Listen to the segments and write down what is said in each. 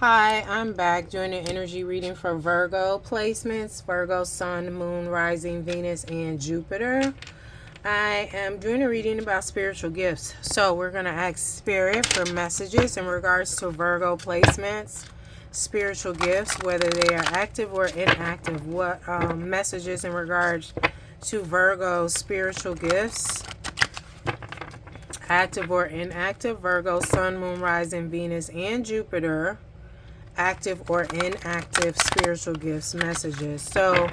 Hi, I'm back doing an energy reading for Virgo placements. Virgo, Sun, Moon, Rising, Venus, and Jupiter. I am doing a reading about spiritual gifts. So we're going to ask Spirit for messages in regards to Virgo placements, spiritual gifts, whether they are active or inactive. What messages in regards to Virgo spiritual gifts, active or inactive. Virgo, Sun, Moon, Rising, Venus, and Jupiter. Active or inactive spiritual gifts messages. So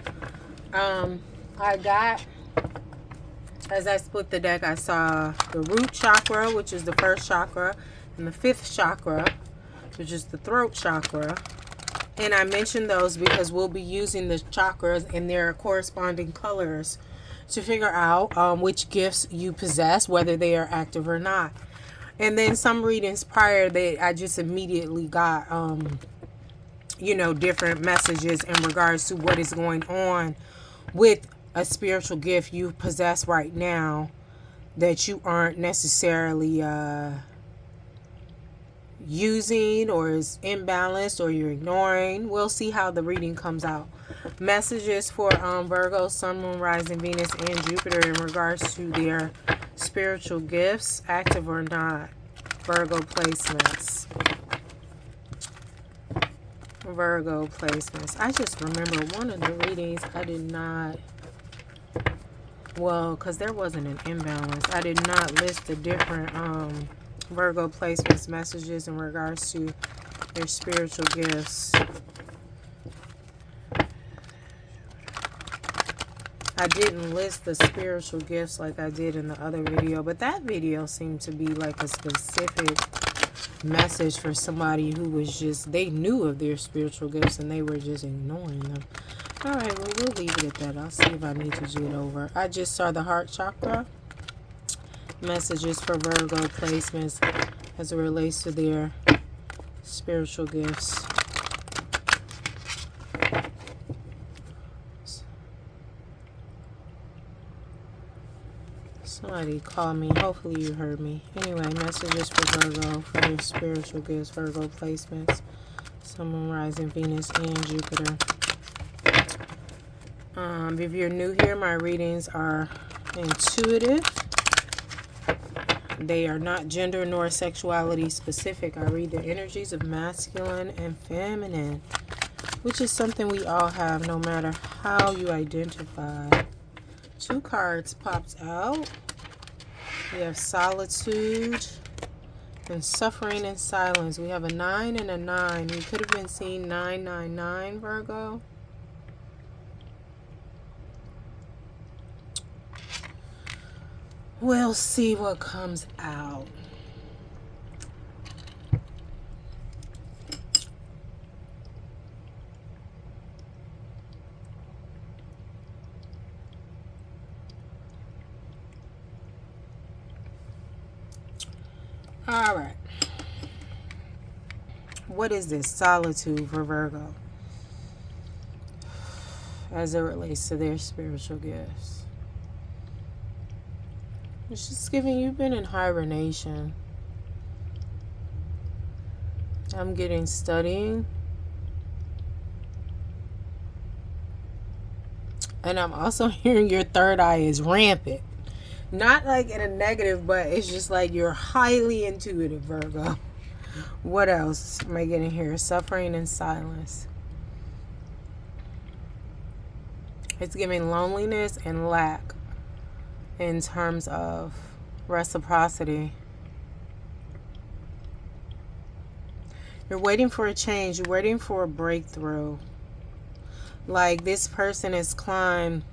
I got, as I split the deck, I saw the root chakra, which is the first chakra, and the fifth chakra, which is the throat chakra. And I mentioned those because we'll be using the chakras in their corresponding colors to figure out which gifts you possess, whether they are active or not. And then some readings prior, I just immediately got different messages in regards to what is going on with a spiritual gift you possess right now that you aren't necessarily using, or is imbalanced, or you're ignoring. We'll see how the reading comes out. Messages for Virgo, Sun, Moon, Rising, Venus, and Jupiter in regards to their spiritual gifts, active or not. Virgo placements. Virgo placements. I just remember one of the readings I did not, well, because there wasn't an imbalance, I did not list the different Virgo placements messages in regards to their spiritual gifts. I didn't list the spiritual gifts like I did in the other video, but that video seemed to be like a specific message for somebody who was just, they knew of their spiritual gifts and they were just ignoring them. All right, well, we'll leave it at that. I'll see if I need to do it over. I just saw the heart chakra. Messages for Virgo placements as it relates to their spiritual gifts. Somebody called me. Hopefully you heard me. Anyway, messages for Virgo for their spiritual gifts, Virgo placements. Sun, Moon, Rising, Venus, and Jupiter. If you're new here, my readings are intuitive. They are not gender nor sexuality specific. I read the energies of masculine and feminine, which is something we all have no matter how you identify. 2 cards popped out. We have solitude and suffering and silence. We have a 9 and a 9. You could have been seeing 999, Virgo. We'll see what comes out. All right. What is this solitude for Virgo as it relates to their spiritual gifts? It's just giving, you've been in hibernation. I'm getting studying. And I'm also hearing your third eye is rampant. Not like in a negative, but it's just like you're highly intuitive, Virgo. What else am I getting here? Suffering and silence. It's giving loneliness and lack in terms of reciprocity. You're waiting for a change. You're waiting for a breakthrough. Like this person has climbed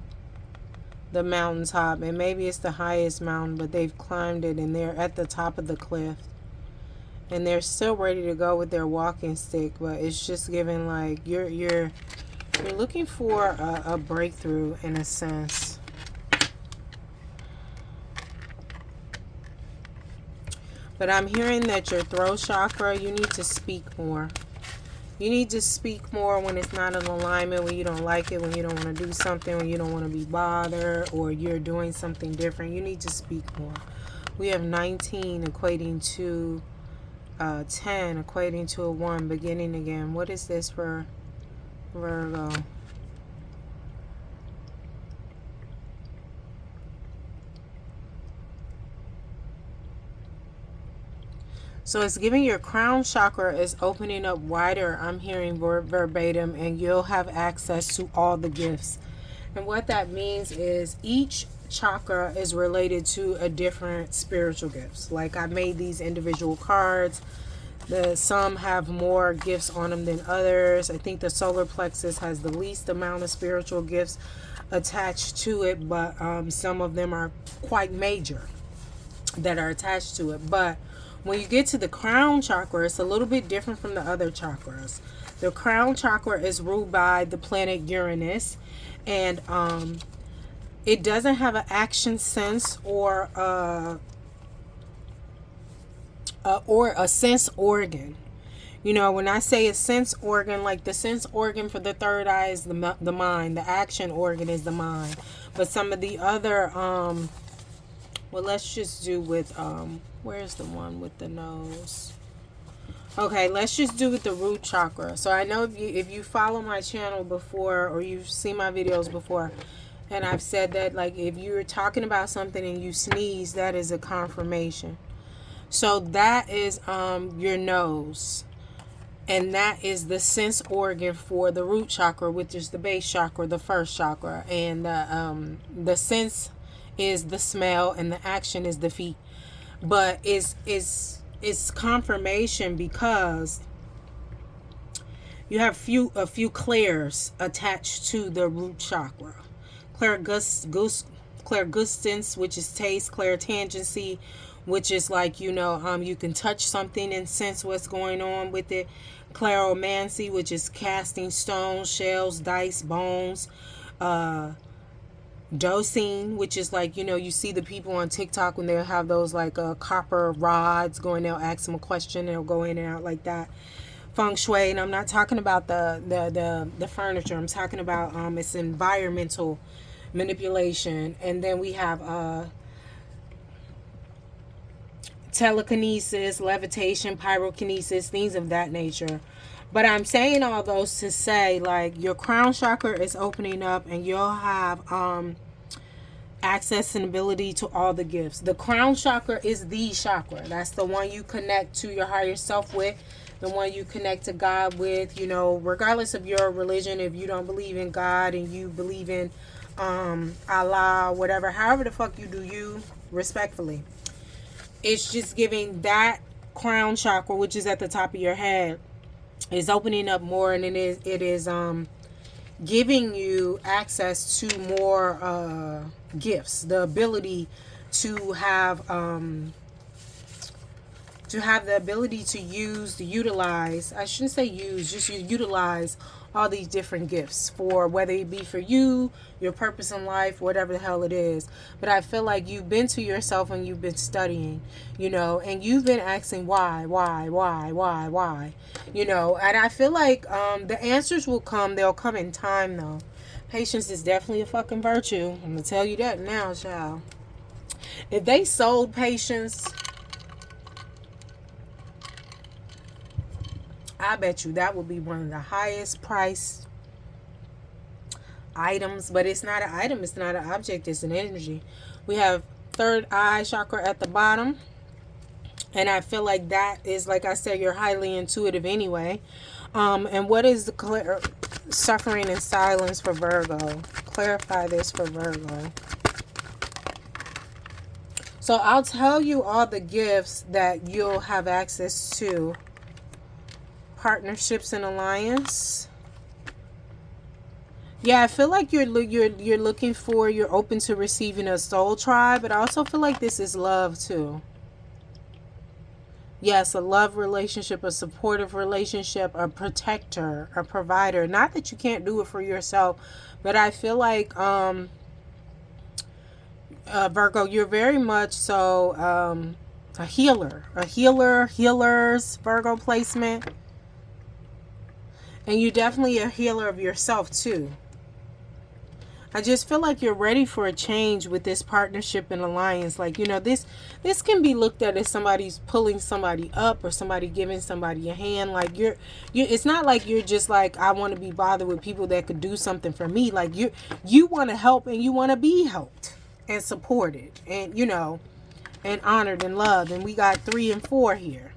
the mountaintop, and maybe it's the highest mountain, but they've climbed it and they're at the top of the cliff. And they're still ready to go with their walking stick, but it's just giving like you're looking for a breakthrough in a sense. But I'm hearing that your throat chakra, you need to speak more. You need to speak more when it's not in alignment, when you don't like it, when you don't want to do something, when you don't want to be bothered, or you're doing something different. You need to speak more. We have 19 equating to 10 equating to a 1, beginning again. What is this for Virgo? So it's giving your crown chakra is opening up wider. I'm hearing verbatim, and you'll have access to all the gifts. And what that means is each chakra is related to a different spiritual gifts. Like I made these individual cards. Some have more gifts on them than others. I think the solar plexus has the least amount of spiritual gifts attached to it, but some of them are quite major that are attached to it. But when you get to the crown chakra, it's a little bit different from the other chakras. The crown chakra is ruled by the planet Uranus, and it doesn't have an action sense or a sense organ. You know, when I say a sense organ, like the sense organ for the third eye is the mind. The action organ is the mind. But some of the other, well, let's just do with, where's the one with the nose? Okay, let's just do with the root chakra. So I know if you follow my channel before, or you've seen my videos before, and I've said that, like, if you're talking about something and you sneeze, that is a confirmation. So that is your nose. And that is the sense organ for the root chakra, which is the base chakra, the first chakra. And the sense is the smell, and the action is the feet. But it's confirmation because you have a few clairs attached to the root chakra. Clairgustance, which is taste. Clairtangency, which is like, you know, you can touch something and sense what's going on with it. Clairomancy, which is casting stones, shells, dice, bones. Dosing, which is like, you know, you see the people on TikTok when they'll have those like copper rods going, they'll ask them a question, they'll go in and out like that. Feng Shui, and I'm not talking about the furniture. I'm talking about it's environmental manipulation. And then we have telekinesis, levitation, pyrokinesis, things of that nature. But I'm saying all those to say, like, your crown chakra is opening up, and you'll have access and ability to all the gifts. The crown chakra is the chakra. That's the one you connect to your higher self with, the one you connect to God with, you know, regardless of your religion. If you don't believe in God and you believe in Allah, whatever, however the fuck you do you, respectfully. It's just giving that crown chakra, which is at the top of your head, is opening up more, and it is giving you access to more gifts, the ability to have the ability to utilize, I shouldn't say use, just utilize all these different gifts, for whether it be for you, your purpose in life, whatever the hell it is. But I feel like you've been to yourself and you've been studying, you know, and you've been asking why, you know, and I feel like the answers will come. They'll come in time, though. Patience is definitely a fucking virtue. I'm gonna tell you that now, child. If they sold patience, I bet you that would be one of the highest priced items. But it's not an item, it's not an object, it's an energy. We have third eye chakra at the bottom, and I feel like that is, like I said, you're highly intuitive anyway. And what is the suffering and silence for Virgo? Clarify this for Virgo. So I'll tell you all the gifts that you'll have access to. Partnerships and alliance. Yeah, I feel like you're looking for, you're open to receiving a soul tribe, but I also feel like this is love too. Yes, a love relationship, a supportive relationship, a protector, a provider. Not that you can't do it for yourself, but I feel like Virgo, you're very much so a healers, Virgo placement. And you're definitely a healer of yourself too. I just feel like you're ready for a change with this partnership and alliance. Like, you know, this can be looked at as somebody's pulling somebody up or somebody giving somebody a hand. Like you it's not like you're just like, I want to be bothered with people that could do something for me. Like you want to help and you want to be helped and supported and, you know, and honored and loved. And we got 3 and 4 here.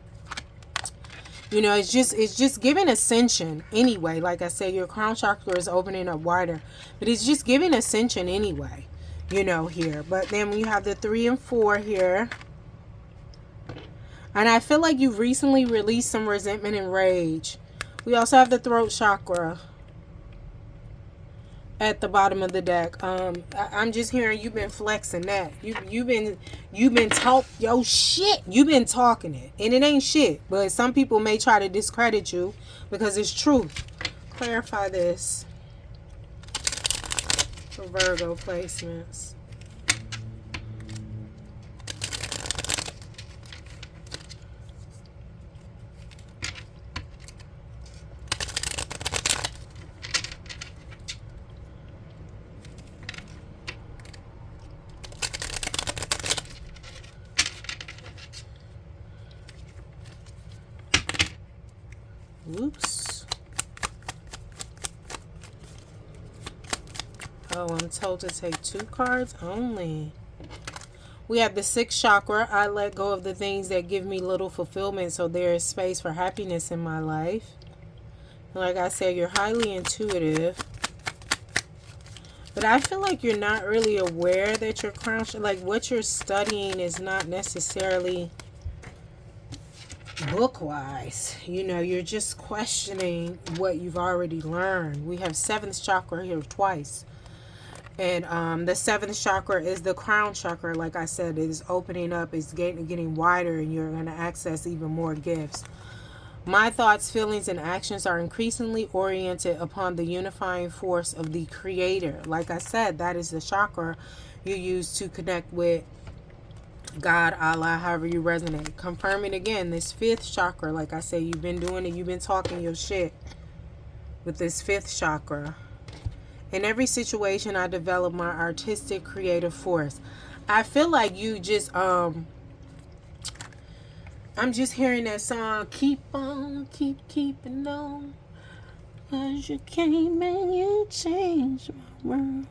You know, it's just giving ascension anyway. Like I said, your crown chakra is opening up wider, but it's just giving ascension anyway, you know, here. But then we have the 3 and 4 here. And I feel like you've recently released some resentment and rage. We also have the throat chakra at the bottom of the deck. I'm just hearing you've been flexing that. You've been talk yo shit. You've been talking it, and it ain't shit. But some people may try to discredit you because it's truth. Clarify this for Virgo placements. Oops. Oh, I'm told to take 2 cards only. We have the 6th chakra. I let go of the things that give me little fulfillment, so there is space for happiness in my life. Like I said, you're highly intuitive. But I feel like you're not really aware that your crown, like what you're studying is not necessarily book-wise. You know, you're just questioning what you've already learned. We have 7th chakra here twice. And the 7th chakra is the crown chakra. Like I said, it is opening up, it's getting wider, and you're going to access even more gifts. My thoughts, feelings, and actions are increasingly oriented upon the unifying force of the Creator. Like I said, that is the chakra you use to connect with God, Allah, however you resonate. Confirming again, this 5th chakra, like I said, you've been doing it, you've been talking your shit with this 5th chakra. In every situation, I develop my artistic, creative force. I feel like you just, I'm just hearing that song, keep on, keeping on, 'cause you came and you changed my world.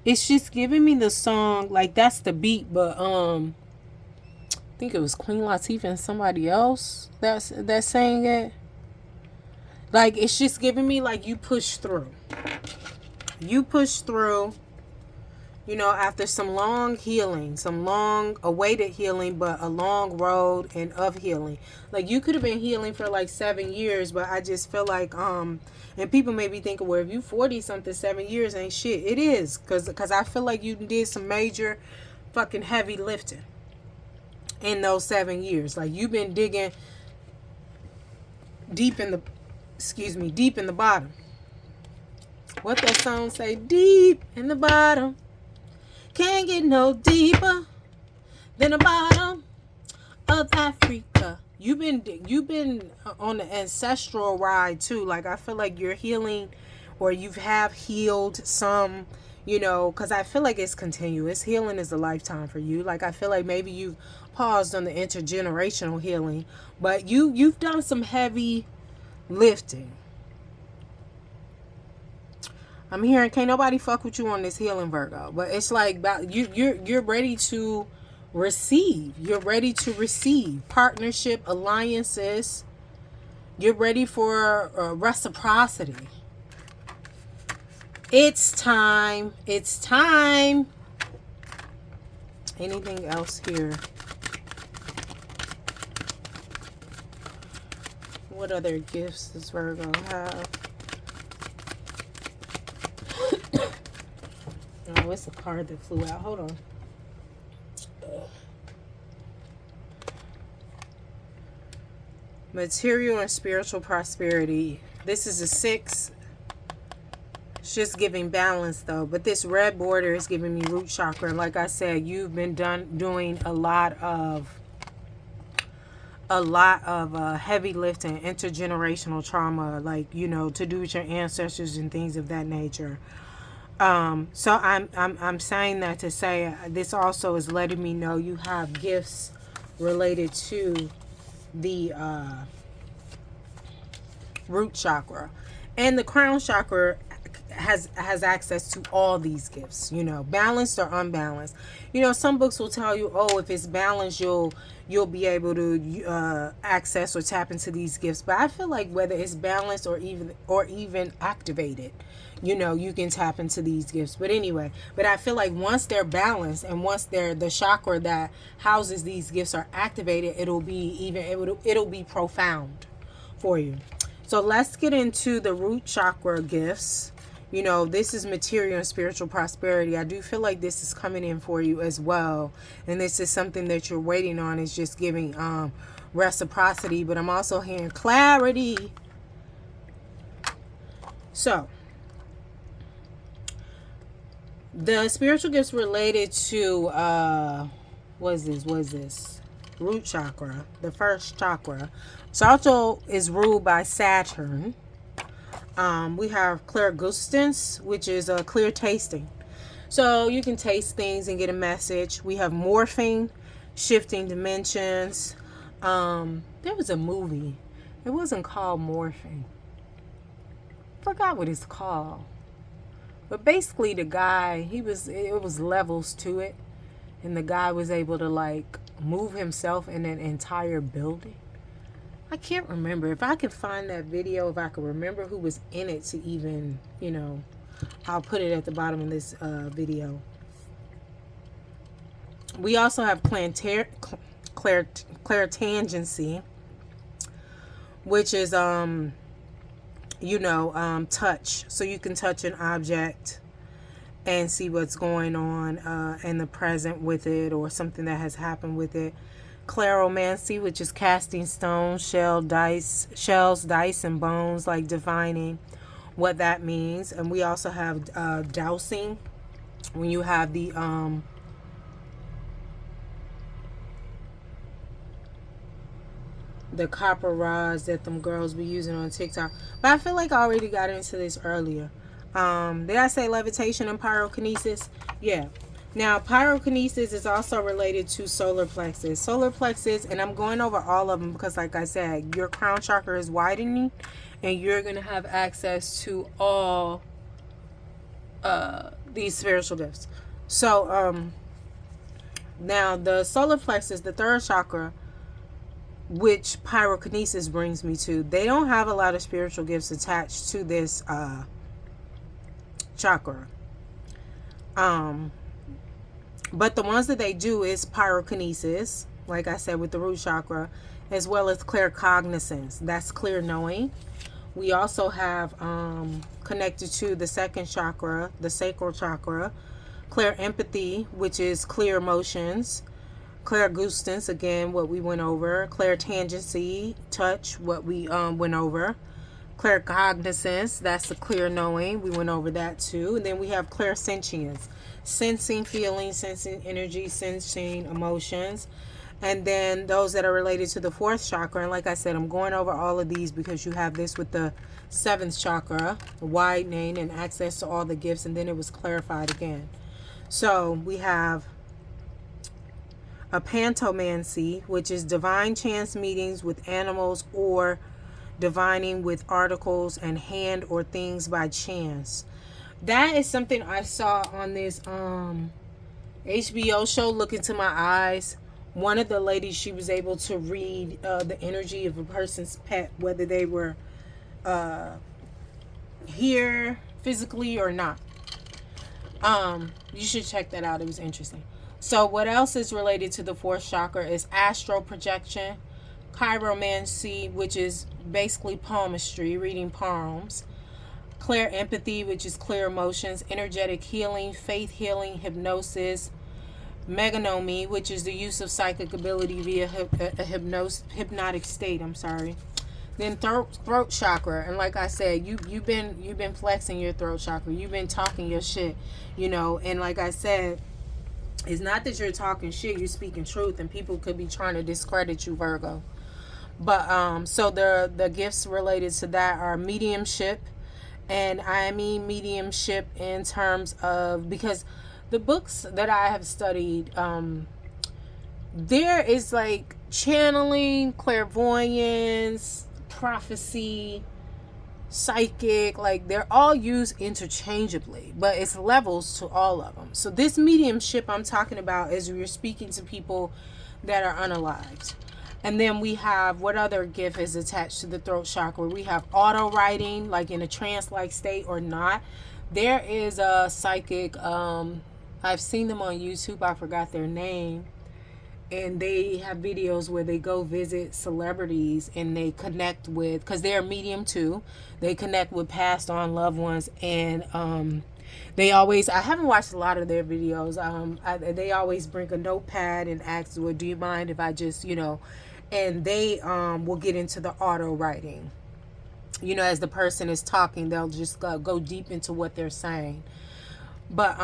It's just giving me the song, like that's the beat, but, I think it was Queen Latifah and somebody else that's saying it. Like, it's just giving me like you push through. You push through, you know, after some long healing, some long awaited healing, but a long road and of healing. Like, you could have been healing for like 7 years, but I just feel like, and people may be thinking, well, if you 40 something, 7 years ain't shit. It is, because I feel like you did some major fucking heavy lifting in those 7 years. Like, you've been digging deep in the bottom. What that song say? Deep in the bottom. Can't get no deeper than the bottom of Africa. You've been on the ancestral ride too. Like, I feel like you're healing, or you have healed some, you know, because I feel like it's continuous. Healing is a lifetime for you. Like, I feel like maybe you've paused on the intergenerational healing, but you've done some heavy lifting. I'm hearing can't nobody fuck with you on this healing, Virgo. But it's like you're ready to receive. You're ready to receive partnership, alliances. You're ready for reciprocity. It's time. It's time. Anything else here? What other gifts does Virgo have? Oh, it's a card that flew out. Hold on. Material and spiritual prosperity. This is a 6. It's just giving balance though. But this red border is giving me root chakra. And like I said, you've been doing a lot of heavy lifting, intergenerational trauma, like, you know, to do with your ancestors and things of that nature. So I'm saying that to say this also is letting me know you have gifts related to the root chakra, and the crown chakra has access to all these gifts, you know, balanced or unbalanced. You know, some books will tell you, oh, if it's balanced, you'll be able to access or tap into these gifts. But I feel like whether it's balanced or even activated, you know, you can tap into these gifts. But anyway, but I feel like once they're balanced and once they're the chakra that houses these gifts are activated, it'll be profound for you. So let's get into the root chakra gifts. You know, this is material and spiritual prosperity. I do feel like this is coming in for you as well. And this is something that you're waiting on, is just giving reciprocity. But I'm also hearing clarity. So, the spiritual gifts related to, what is this? Root chakra, the first chakra. Salto is ruled by Saturn. We have clairgustance, which is a clear tasting. So you can taste things and get a message. We have morphing, shifting dimensions. There was a movie. It wasn't called Morphing. Forgot what it's called. But basically the guy, it was levels to it. And the guy was able to like move himself in an entire building. I can't remember. If I could find that video, if I could remember who was in it to even, you know, I'll put it at the bottom of this video. We also have clairtangency, which is, touch. So you can touch an object and see what's going on in the present with it, or something that has happened with it. Clairomancy, which is casting stones, shells, dice, and bones, like divining what that means. And we also have dowsing, when you have the copper rods that them girls be using on TikTok. But I feel like I already got into this earlier. Did I say levitation and pyrokinesis? Yeah. Now, pyrokinesis is also related to solar plexus. Solar plexus, and I'm going over all of them because, like I said, your crown chakra is widening, and you're going to have access to all these spiritual gifts. So, now the solar plexus, the third chakra, which pyrokinesis brings me to, they don't have a lot of spiritual gifts attached to this chakra. But the ones that they do is pyrokinesis, like I said, with the root chakra, as well as claircognizance. That's clear knowing. We also have connected to the second chakra, the sacral chakra, clear empathy, which is clear emotions. Clairgustance, again, what we went over. Clairtangency, touch, what we went over. Claircognizance, that's the clear knowing. We went over that too. And then we have clairsentience, sensing feelings, sensing energy, sensing emotions. And then those that are related to the fourth chakra. And like I said, I'm going over all of these because you have this with the seventh chakra, widening and access to all the gifts. And then it was clarified again. So we have a pantomancy, which is divine chance meetings with animals, or divining with articles and hand or things by chance. That is something I saw on this HBO show, Look Into My Eyes. One of the ladies, she was able to read the energy of a person's pet, whether they were here physically or not. You should check that out. It was interesting. So what else is related to the fourth chakra is astral projection, chiromancy, which is basically palmistry, reading palms, clear empathy, which is clear emotions, energetic healing, faith healing, hypnosis, meganomy, which is the use of psychic ability via hypnotic state. Then throat chakra, and like I said, you've been flexing your throat chakra. You've been talking your shit, and like I said, it's not that you're talking shit, you're speaking truth, and people could be trying to discredit you, Virgo. But so the gifts related to that are mediumship, And I mean mediumship in terms of, because the books that I have studied, there is like channeling, clairvoyance, prophecy, psychic, like they're all used interchangeably, but it's levels to all of them. So this mediumship I'm talking about is you're speaking to people that are unalived. And then we have, what other gift is attached to the throat chakra? We have auto writing, like in a trance-like state or not. There is a psychic, I've seen them on YouTube, I forgot their name, and they have videos where they go visit celebrities and they connect with, because they're a medium too, they connect with passed on loved ones. And they always, I haven't watched a lot of their videos, they always bring a notepad and ask, well, do you mind if I just, and they will get into the auto writing. As the person is talking, they'll just go deep into what they're saying. But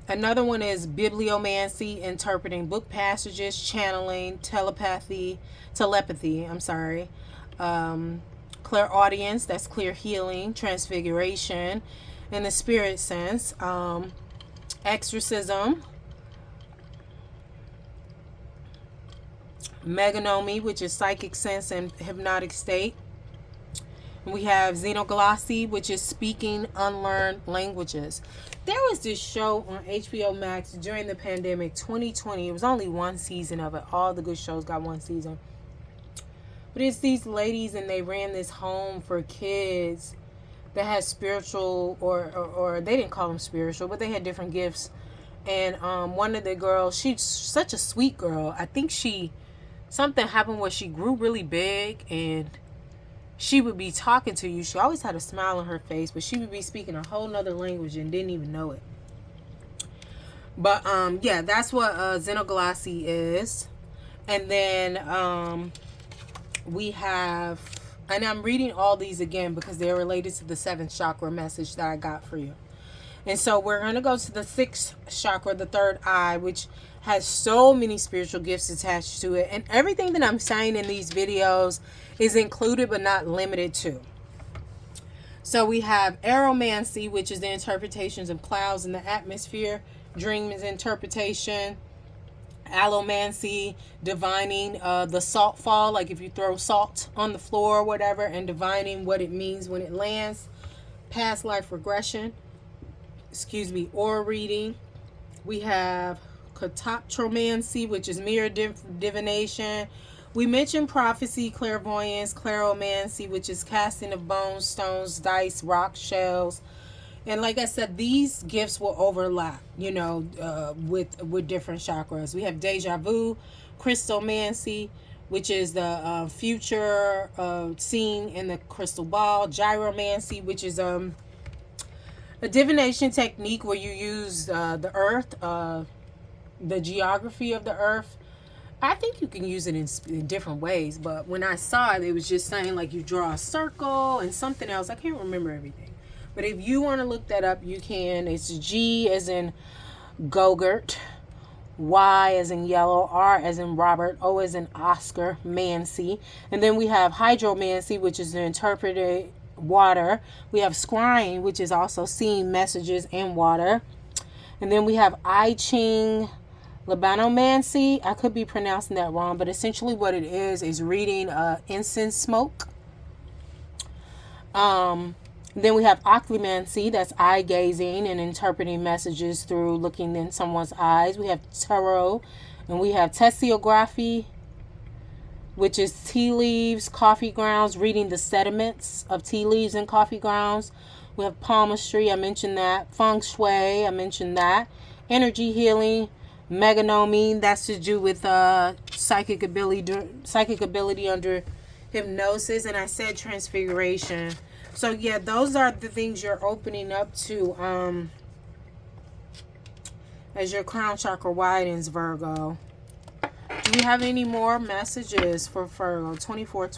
another one is bibliomancy, interpreting book passages, channeling, telepathy, clairaudience, that's clear healing, transfiguration in the spirit sense, exorcism, meganomy, which is psychic sense and hypnotic state. We have xenoglossy, which is speaking unlearned languages. There was this show on HBO Max during the pandemic, 2020. It was only one season of it. All the good shows got one season. But it's these ladies, and they ran this home for kids that had spiritual, or they didn't call them spiritual, but they had different gifts. And one of the girls, she's such a sweet girl. I think something happened where she grew really big, and she would be talking to you. She always had a smile on her face, but she would be speaking a whole nother language and didn't even know it. But yeah, that's what xenoglossy is. And then we have, and I'm reading all these again because they're related to the 7th chakra message that I got for you. And so we're going to go to the 6th chakra, the third eye, which has so many spiritual gifts attached to it. And everything that I'm saying in these videos is included but not limited to. So we have aeromancy, which is the interpretations of clouds in the atmosphere. Dreams interpretation. Allomancy, divining the salt fall, like if you throw salt on the floor or whatever, and divining what it means when it lands. Past life regression. Aura reading. We have catoptromancy, which is mirror divination. We mentioned prophecy, clairvoyance, clairomancy, which is casting of bones, stones, dice, rock, shells. And like I said, these gifts will overlap, with different chakras. We have deja vu, crystalmancy, which is the future seen in the crystal ball. Gyromancy, which is a divination technique where you use the earth, the geography of the earth. I think you can use it in different ways, but when I saw it was just saying like you draw a circle and something else. I can't remember everything. But if you want to look that up, you can. It's G as in Gogurt, Y as in yellow, R as in Robert, O as in Oscar, Mancy. And then we have hydromancy, which is the interpreted water. We have scrying, which is also seeing messages in water. And then we have I Ching Labanomancy. I could be pronouncing that wrong, but essentially what it is reading incense smoke. Then we have occlumancy, that's eye gazing and interpreting messages through looking in someone's eyes. We have tarot, and we have tessiography, which is tea leaves, coffee grounds, reading the sediments of tea leaves and coffee grounds. We have palmistry, I mentioned that. Feng shui, I mentioned that. Energy healing, meganomy, that's to do with psychic ability under hypnosis. And I said transfiguration. So yeah, those are the things you're opening up to as your crown chakra widens, Virgo. Do we have any more messages for Virgo? 24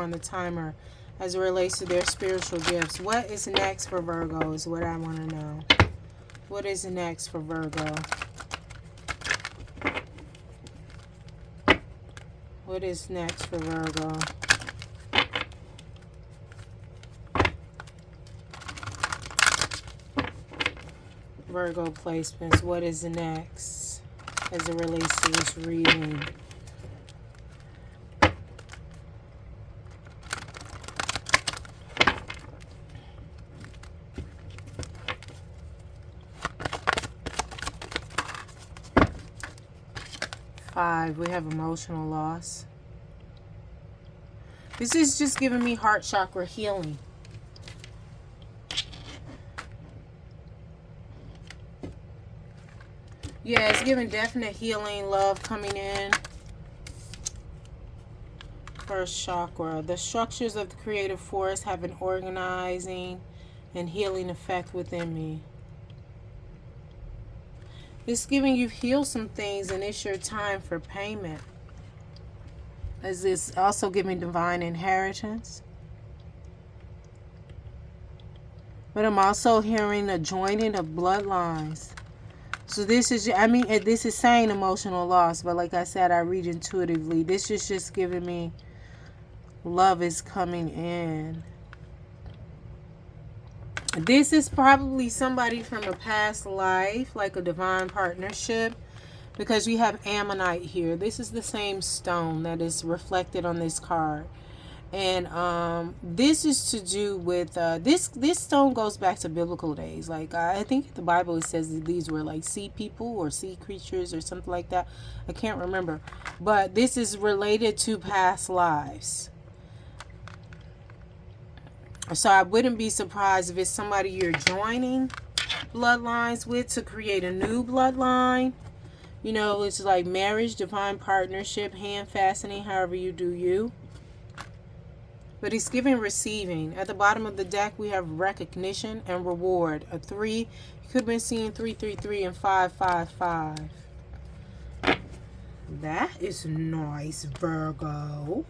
on the timer as it relates to their spiritual gifts. What is next for Virgo is what I want to know. What is next for Virgo? What is next for Virgo? Virgo placements. What is next as it relates to this reading? Five, we have emotional loss. This is just giving me heart chakra healing. Yeah, it's giving definite healing, love coming in. First chakra. The structures of the creative force have an organizing and healing effect within me. It's giving you heal some things, and it's your time for payment. Is this also giving divine inheritance? But I'm also hearing a joining of bloodlines. So this is, I mean, this is saying emotional loss, but like I said, I read intuitively. This is just giving me love is coming in. This is probably somebody from a past life, like a divine partnership, because we have ammonite here. This is the same stone that is reflected on this card. And this is to do with, this stone goes back to biblical days. Like, I think the Bible says that these were like sea people or sea creatures or something like that. I can't remember. But this is related to past lives. So I wouldn't be surprised if it's somebody you're joining bloodlines with to create a new bloodline. You know, it's like marriage, divine partnership, hand fastening, however you do you. But it's giving receiving. At the bottom of the deck, we have recognition and reward. A 3. You could have been seeing 333 and 555. That is nice, Virgo.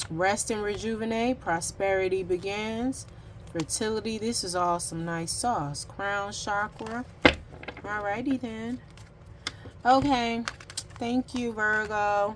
Rest and rejuvenate. Prosperity begins. Fertility. This is all some nice sauce. Crown chakra. Alrighty then. Okay. Thank you, Virgo.